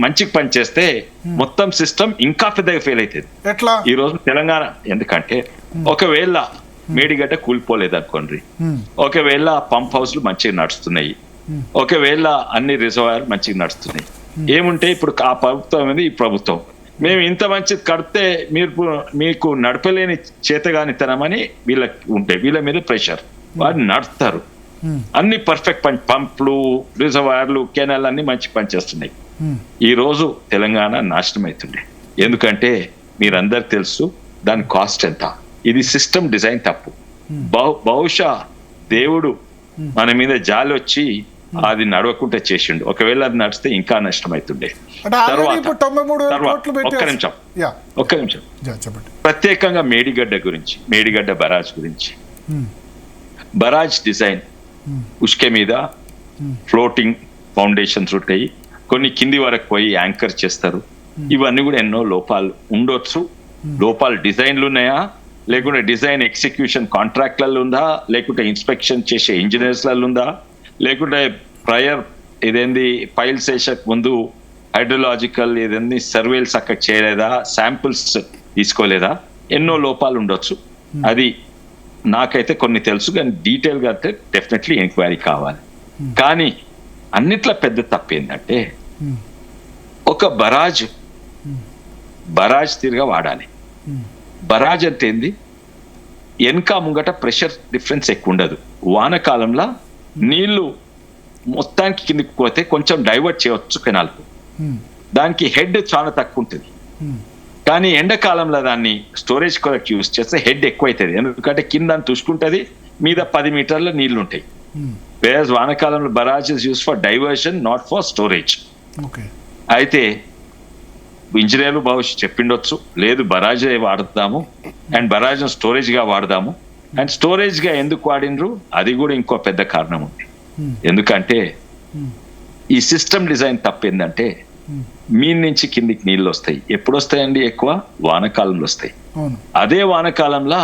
మంచిగా పనిచేస్తే మొత్తం సిస్టమ్ ఇంకా పెద్దగా ఫెయిల్ అవుతుంది. ఎట్లా ఈ రోజు తెలంగాణ ఎందుకంటే ఒకవేళ మేడిగడ్డ కూలిపోలేదు అనుకోండి, ఒకవేళ పంప్ హౌస్లు మంచిగా నడుస్తున్నాయి, ఒకవేళ అన్ని రిజర్వాయర్ మంచిగా నడుస్తున్నాయి, ఏముంటే ఇప్పుడు ఆ ప్రభుత్వం అనేది ఈ ప్రభుత్వం మేము ఇంత మంచిది కడితే మీకు నడపలేని చేతగానితనమని వీళ్ళకి ఉంటే వీళ్ళ మీద ప్రెషర్, వారు నడుస్తారు. అన్ని పర్ఫెక్ట్ పంప్లు, రిజర్వాయర్లు, కెనాల్ అన్ని మంచి పనిచేస్తున్నాయి. ఈ రోజు తెలంగాణ నాశనం అవుతుండే. ఎందుకంటే మీరందరికి తెలుసు దాని కాస్ట్ ఎంత. ఇది సిస్టమ్ డిజైన్ తప్పు. బహుశా దేవుడు మన మీద జాలి వచ్చి అది నడవకుండా చేసిండు. ఒకవేళ అది నడిస్తే ఇంకా నష్టం అవుతుండే. ఒక్క నిమిషం ప్రత్యేకంగా మేడిగడ్డ బరాజ్ గురించి. బరాజ్ డిజైన్ ఉష్కె మీద ఫ్లోటింగ్ ఫౌండేషన్స్ ఉంటాయి, కొన్ని కింది వరకు పోయి యాంకర్ చేస్తారు. ఇవన్నీ కూడా ఎన్నో లోపాలు ఉండొచ్చు. లోపాలు డిజైన్లు ఉన్నాయా, లేకుంటే డిజైన్ ఎగ్జిక్యూషన్ కాంట్రాక్ట్లలో ఉందా, లేకుంటే ఇన్స్పెక్షన్ చేసే ఇంజనీర్స్లలో ఉందా, లేకుంటే ప్రయర్ ఇదేంది ఫైల్స్ వేసక ముందు హైడ్రలాజికల్ ఇదేంది సర్వేలు అక్కడ చేయలేదా, శాంపుల్స్ తీసుకోలేదా, ఎన్నో లోపాలు ఉండొచ్చు. అది నాకైతే కొన్ని తెలుసు, కానీ డీటెయిల్ గా అయితే డెఫినెట్లీ ఎంక్వైరీ కావాలి. కానీ అన్నిట్లో పెద్ద తప్పు ఏంటంటే ఒక బరాజ్ తిరిగా వాడాలి. బరాజ్ అంటే ఏంది, వెనక ముంగట ప్రెషర్ డిఫరెన్స్ ఎక్కువ ఉండదు. వానకాలంలో నీళ్లు మొత్తానికి కిందికి పోతే కొంచెం డైవర్ట్ చేయవచ్చు కెనాల్కు, దానికి హెడ్ చాలా తక్కువ ఉంటుంది. కానీ ఎండాకాలంలో దాన్ని స్టోరేజ్ కొరకు యూజ్ చేస్తే హెడ్ ఎక్కువ అవుతుంది. ఎందుకంటే కింద తుసుకుంటుంది, మీద 10 మీటర్ల నీళ్లు ఉంటాయి. వేరే వానకాలంలో barrage is use for diversion, not for storage. అయితే ఇంజనీర్లు భవిష్యత్ చెప్పిండొచ్చు, లేదు బరాజే వాడదాము అండ్ బరాజ్ స్టోరేజ్ గా వాడదాము. అండ్ స్టోరేజ్ గా ఎందుకు వాడినరు, అది కూడా ఇంకో పెద్ద కారణం ఉంది. ఎందుకంటే ఈ సిస్టమ్ డిజైన్ తప్పేందంటే మీ నుంచి కిందికి నీళ్ళు వస్తాయి. ఎప్పుడు వస్తాయండి? ఎక్కువ వానకాలంలో వస్తాయి. అదే వానకాలంలో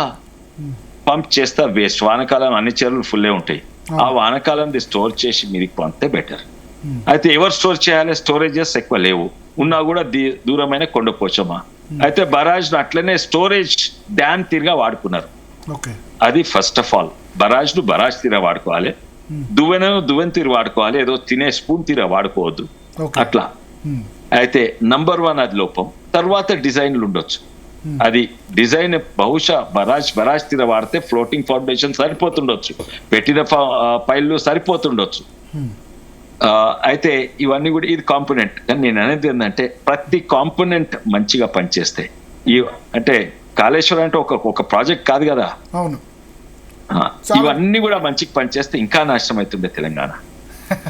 పంప్ చేస్తా వేస్ట్. వానకాలం అన్ని చెరువులు ఫుల్లే ఉంటాయి. ఆ వానకాలం స్టోర్ చేసి మీదికి పంపితే బెటర్. అయితే ఎవరు స్టోర్ చేయాలి? స్టోరేజెస్ ఎక్కువ లేవు, ఉన్నా కూడా దూరమైన కొండపోచమా. అయితే బరాజ్ అట్లనే స్టోరేజ్ డ్యామ్ తీరుగా వాడుకున్నారు. అది ఫస్ట్ ఆఫ్ ఆల్ బరాజ్ తీరా వాడుకోవాలి, దువ్వెన తీరు వాడుకోవాలి, ఏదో తినే స్పూన్ తీరా వాడుకోవద్దు అట్లా. అయితే నంబర్ 1 అది లోపం. తర్వాత డిజైన్లు ఉండొచ్చు. అది డిజైన్ బహుశా బరాజ్ తీర వాడితే ఫ్లోటింగ్ ఫౌండేషన్ సరిపోతుండొచ్చు, పెట్టిన పైళ్ళు సరిపోతుండొచ్చు. అయితే ఇవన్నీ కూడా ఇది కాంపోనెంట్. కానీ నేను అనేది ఏంటంటే ప్రతి కాంపోనెంట్ మంచిగా పనిచేస్తాయి. అంటే కాళేశ్వరం అంటే ఒక ప్రాజెక్ట్ కాదు కదా. అవును, ఇవన్నీ కూడా మంచిగా పనిచేస్తే ఇంకా నాశనం అవుతుండే తెలంగాణ.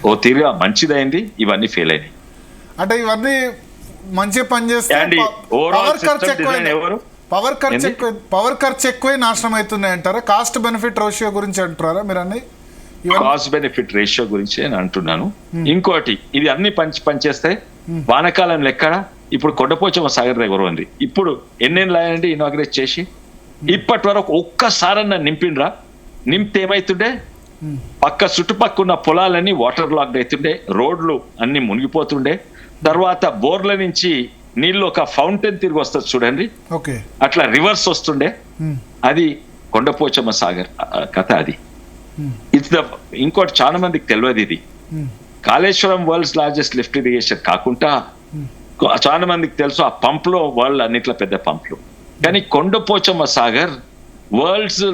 ఓ తీరుగా మంచిదైంది, ఇవన్నీ ఫెయిల్ అయినాయి. అంటే ఇవన్నీ మంచిగా పనిచేస్తే పవర్ ఖర్చు ఎక్కువ నాశనం అవుతున్నాయి అంటారా? కాస్ట్ బెనిఫిట్ రేషియో గురించి అంటారా మీరు? అన్ని కాస్ట్ బెనిఫిట్ రేషియో గురించి నేను అంటున్నాను. ఇంకోటి, ఇది అన్ని పనిచేస్తే వానకాలం లెక్కడ ఇప్పుడు కొండపోచమ్మ సాగర్ దగ్గర ఉంది. ఇప్పుడు ఎన్నేళ్ళు అయ్యండి ఇనాగ్రేట్ చేసి? ఇప్పటి వరకు ఒక్కసారన్నా నింపిండ్రా? నింపితే ఏమైతుండే? చుట్టుపక్కల ఉన్న పొలాలన్నీ వాటర్ లాక్డ్ అవుతుండే, రోడ్లు అన్ని మునిగిపోతుండే. తర్వాత బోర్ల నుంచి నీళ్ళు ఒక ఫౌంటైన్ తిరిగి వస్తుంది చూడండి, అట్లా రివర్స్ వస్తుండే. అది కొండపోచమ్మ సాగర్ కథ. అది ఇంకోటి చాలా మందికి తెలియదు. ఇది Kaleshwaram world's largest lift irrigation కాకుండా చాలా మందికి తెలుసు ఆ పంప్లో వరల్డ్ అన్నిట్లో పెద్ద పంప్లు. కానీ Kondapochamma Sagar world's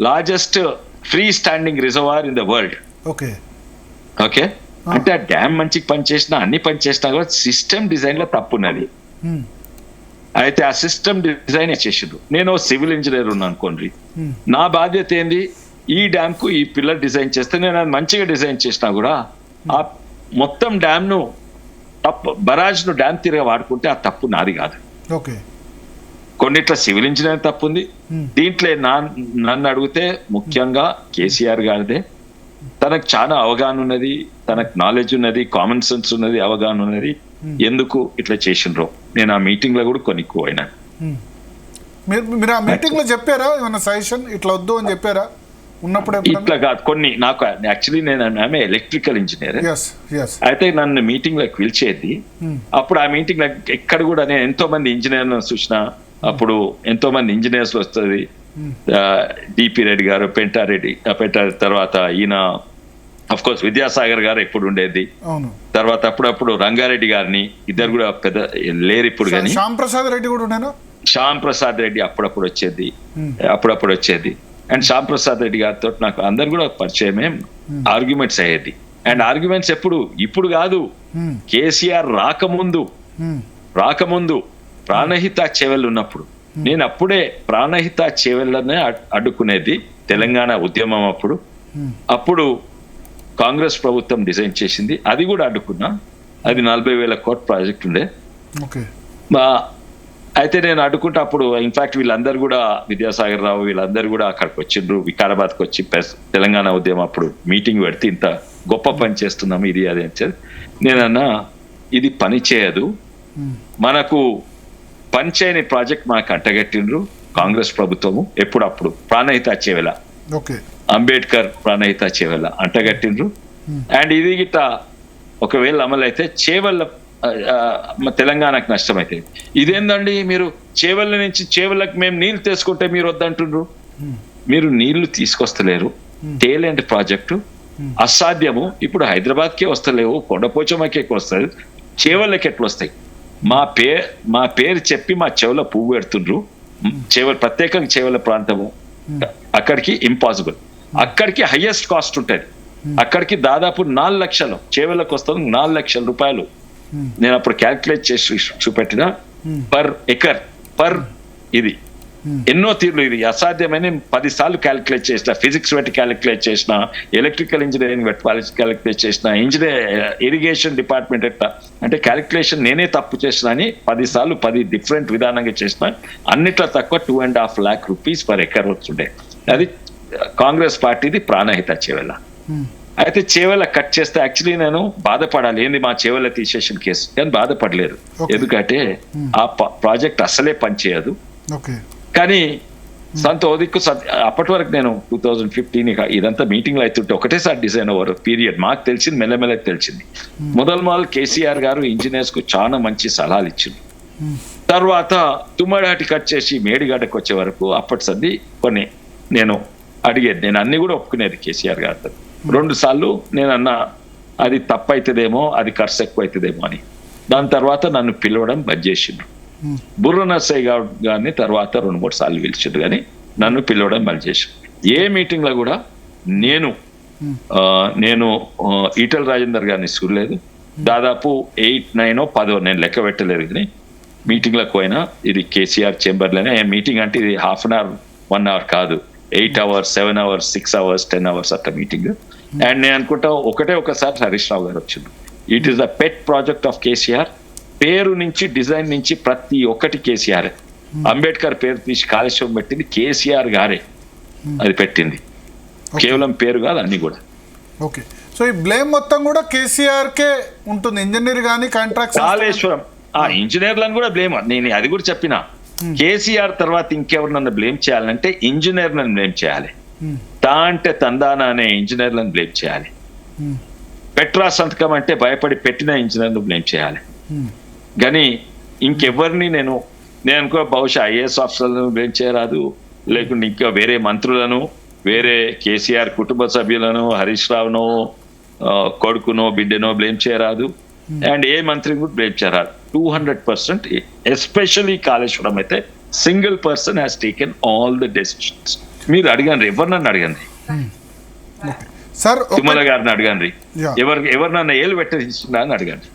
largest free standing reservoir in the world. Okay, అంటే ఆ డ్యామ్ మంచిగా పనిచేసినా అన్ని పనిచేసినా కూడా సిస్టమ్ డిజైన్ లో తప్పున్నది. అయితే ఆ సిస్టమ్ డిజైన్ చేసిండ్రు. నేను సివిల్ ఇంజనీర్ ఉన్నా అనుకోండి, నా బాధ్యత ఏంది? ఈ డ్యామ్ కు ఈ పిల్లర్ డిజైన్ చేస్తే నేను అది మంచిగా డిజైన్ చేసినా కూడా ఆ మొత్తం డ్యామ్ ను బరాజ్ ను డ్యామ్ తిరిగా వాడుకుంటే ఆ తప్పు నాది కాదు. కొన్నిట్ల సివిల్ ఇంజనీర్ తప్పు ఉంది. దీంట్లో నన్ను అడిగితే ముఖ్యంగా కేసీఆర్ గారిదే. తనకు చాలా అవగాహన ఉన్నది, తనకు నాలెడ్జ్ ఉన్నది, కామన్ సెన్స్ ఉన్నది, అవగాహన ఉన్నది. ఎందుకు ఇట్లా చేసిండ్రో నేను ఆ మీటింగ్ లో కూడా కొనుక్కోయినా. మీరు ఆ మీటింగ్ లో చెప్పారా ఏమన్నా సజెషన్ ఇట్లా వద్దు అని చెప్పారా? ఉన్నప్పుడు ఇట్లా కాదు కొన్ని నాకు యాక్చువల్లీ నేను ఆమె ఎలక్ట్రికల్ ఇంజనీర్ అయితే నన్ను మీటింగ్ లోకి పిలిచేది. అప్పుడు ఆ మీటింగ్ లో ఎక్కడ కూడా నేను ఎంతో మంది ఇంజనీర్లను చూసిన. అప్పుడు ఎంతో మంది ఇంజనీర్స్ వస్తుంది. డిపి రెడ్డి గారు, పెంటారెడ్డి తర్వాత ఈయన అఫ్ కోర్స్ విద్యాసాగర్ గారు ఎప్పుడు ఉండేది. తర్వాత అప్పుడప్పుడు రంగారెడ్డి గారిని, ఇద్దరు కూడా పెద్ద లేరు ఇప్పుడు. కానీ శ్యామ్ ప్రసాద్ రెడ్డి కూడా ఉండేనా? శ్యామ్ ప్రసాద్ రెడ్డి అప్పుడప్పుడు వచ్చేది. అండ్ శ్యామ్ ప్రసాద్ రెడ్డి గారితో నాకు అందరు కూడా పరిచయమే. ఆర్గ్యుమెంట్స్ అయ్యేది. అండ్ ఆర్గ్యుమెంట్స్ ఇప్పుడు కాదు, కేసీఆర్ రాకముందు ప్రాణహిత చేవెళ్ళు ఉన్నప్పుడు నేను అప్పుడే ప్రాణహిత చేవెళ్ళనే అడ్డుకునేది. తెలంగాణ ఉద్యమం అప్పుడు కాంగ్రెస్ ప్రభుత్వం డిజైన్ చేసింది, అది కూడా అడ్డుకున్నా. అది 40,000 కోట్ల ప్రాజెక్ట్ ఉండే. అయితే నేను అడ్డుకుంటే అప్పుడు ఇన్ఫాక్ట్ వీళ్ళందరూ కూడా, విద్యాసాగర్ రావు వీళ్ళందరూ కూడా అక్కడికి వచ్చిండ్రు, వికారాబాద్కి వచ్చి తెలంగాణ ఉద్యమం అప్పుడు మీటింగ్ పెడితే ఇంత గొప్ప పని చేస్తున్నాము ఇది అది అని. నేనన్నా ఇది పని చేయదు, మనకు పని చేయని ప్రాజెక్ట్ మనకు అంటగట్టిండ్రు కాంగ్రెస్ ప్రభుత్వము. ఎప్పుడప్పుడు ప్రాణహిత చేవెళ్ళ, అంబేద్కర్ ప్రాణహిత చేవెళ్ళ అంటగట్టిండ్రు. అండ్ ఇది గిట్ట ఒకవేళ అమలైతే చేవెళ్ళ తెలంగాణకు నష్టం అయితే, ఇదేందండి మీరు చేవెళ్ళ నుంచి చేవెళ్ళకి మేము నీళ్లు తీసుకుంటే మీరు వద్దంటుండ్రు. మీరు నీళ్లు తీసుకొస్తలేరు, టేలెంట్ ప్రాజెక్టు అసాధ్యము. ఇప్పుడు హైదరాబాద్కే వస్తలేవు, కొండపోచమ్మకే వస్తుంది, చేవెళ్ళకి ఎట్లా వస్తాయి? మా పేరు చెప్పి మా చెవుల పువ్వు పెడుతుండ్రు. ప్రత్యేకంగా చేవెళ్ళ ప్రాంతము అక్కడికి ఇంపాసిబుల్. అక్కడికి హైయెస్ట్ కాస్ట్ ఉంటుంది. అక్కడికి దాదాపు 4 లక్షలు, చేవెళ్ళకి వస్తుంది 4 లక్షల రూపాయలు. నేను అప్పుడు క్యాల్కులేట్ చేసి చూపెట్టిన పర్ ఎకర్ ఇది ఎన్నో తీర్లు. ఇది అసాధ్యమైన 10 సార్లు క్యాలిక్యులేట్ చేసిన, ఫిజిక్స్ పెట్టి క్యాలిక్యులేట్ చేసిన, ఎలక్ట్రికల్ ఇంజనీరింగ్ పెట్టి క్యాలిక్యులేట్ చేసిన, ఇరిగేషన్ డిపార్ట్మెంట్ ఎట్లా అంటే క్యాలిక్యులేషన్ నేనే తప్పు చేసిన అని 10 సార్లు 10 డిఫరెంట్ విధానంగా చేసిన. అన్నిట్లో తక్కువ 2.5 lakh rupees పర్ ఎకర్ వస్తుండే. అది కాంగ్రెస్ పార్టీది ప్రాణహిత చేవెళ్ళ. అయితే చేవెళ్ళ కట్ చేస్తే యాక్చువల్లీ నేను బాధపడాలి, ఏంది మా చేవెళ్ళ తీసేసిన కేసు, కానీ బాధపడలేదు. ఎందుకంటే ఆ ప్రాజెక్ట్ అసలే పనిచేయదు. కానీ అప్పటి వరకు నేను 2015 ఇదంతా మీటింగ్ లో అవుతుంటే ఒకటేసారి డిజైన్ ఓవర్ పీరియడ్ మాకు తెలిసింది, మెల్లమెల్లకి తెలిసింది. మొదలు కేసీఆర్ గారు ఇంజనీర్స్ కు చాలా మంచి సలహాలు ఇచ్చింది. తర్వాత తుమ్మడాటి కట్ చేసి మేడిగడ్డకు వచ్చే వరకు అప్పటి సంది కొన్ని నేను అడిగేది, నేను అన్ని కూడా ఒప్పుకునేది కేసీఆర్ గారితో. 2 సార్లు నేను అన్నా అది తప్పు అవుతుందేమో, అది ఖర్చు ఎక్కువ అవుతుందేమో అని. దాని తర్వాత నన్ను పిలవడం బంద్ చేసిండ్రు. బుర్ర నర్సయ్య గారిని తర్వాత 2-3 సార్లు పిలిచిండ్రు, కానీ నన్ను పిలవడం బంద్ చేసిండ్రు. ఏ మీటింగ్ లో కూడా నేను ఈటల రాజేందర్ గారిని చూడలేదు. దాదాపు 8, 9, 10 నేను లెక్క పెట్టలేదు. కానీ మీటింగ్ లకు పోయినా ఇది కేసీఆర్ చేంబర్లోనే మీటింగ్. అంటే ఇది 1/2 hour 1 hour కాదు, 8 hours 7 hours 6 hours 10 hours అట్లా మీటింగ్. అండ్ నేను అనుకుంటా ఒకసారి హరీష్ రావు గారు వచ్చిండ్రు. It is the pet project of KCR. పేరు నుంచి డిజైన్ నుంచి ప్రతి ఒక్కటి కేసీఆర్. అంబేద్కర్ పేరు తీసి కాళేశ్వరం పెట్టింది కేసీఆర్ గారే, అది పెట్టింది. కేవలం పేరు కాదు, అన్ని కూడా. ఓకే, సో ఈ బ్లేమ్ మొత్తం కూడా కేసీఆర్ కే ఉంటుంది. ఇంజనీర్ గానీ కాంట్రాక్ట్ కాళేశ్వరం ఇంజనీర్లను కూడా బ్లేమ్. నేను అది కూడా చెప్పిన, కేసీఆర్ తర్వాత ఇంకెవరు నన్ను బ్లేమ్ చేయాలంటే ఇంజనీర్లను బ్లేమ్ చేయాలి. అంటే తందానా అనే ఇంజనీర్లను బ్లేమ్ చేయాలి. పెట్రా సంతకం అంటే భయపడి పెట్టిన ఇంజనీర్లను బ్లేమ్ చేయాలి. కానీ ఇంకెవరిని నేను అనుకో బహుశా ఐఏఎస్ ఆఫీసర్లను బ్లేమ్ చేయరాదు, లేకుంటే ఇంకా వేరే మంత్రులను, వేరే కేసీఆర్ కుటుంబ సభ్యులను, హరీష్ రావునో కొడుకునో బిడ్డనో బ్లేమ్ చేయరాదు. అండ్ ఏ మంత్రిని కూడా బ్లేమ్ చేయరాదు. 200%, ఎస్పెషల్లీ కాళేశ్వరం అయితే single person has taken all the decisions. మీరు అడగండి, ఎవరినన్ను అడగండి, సార్ తుమ్మల గారిని అడగండి, ఎవరు నన్ను ఏలు పెట్టిస్తున్నా అని అడగండి.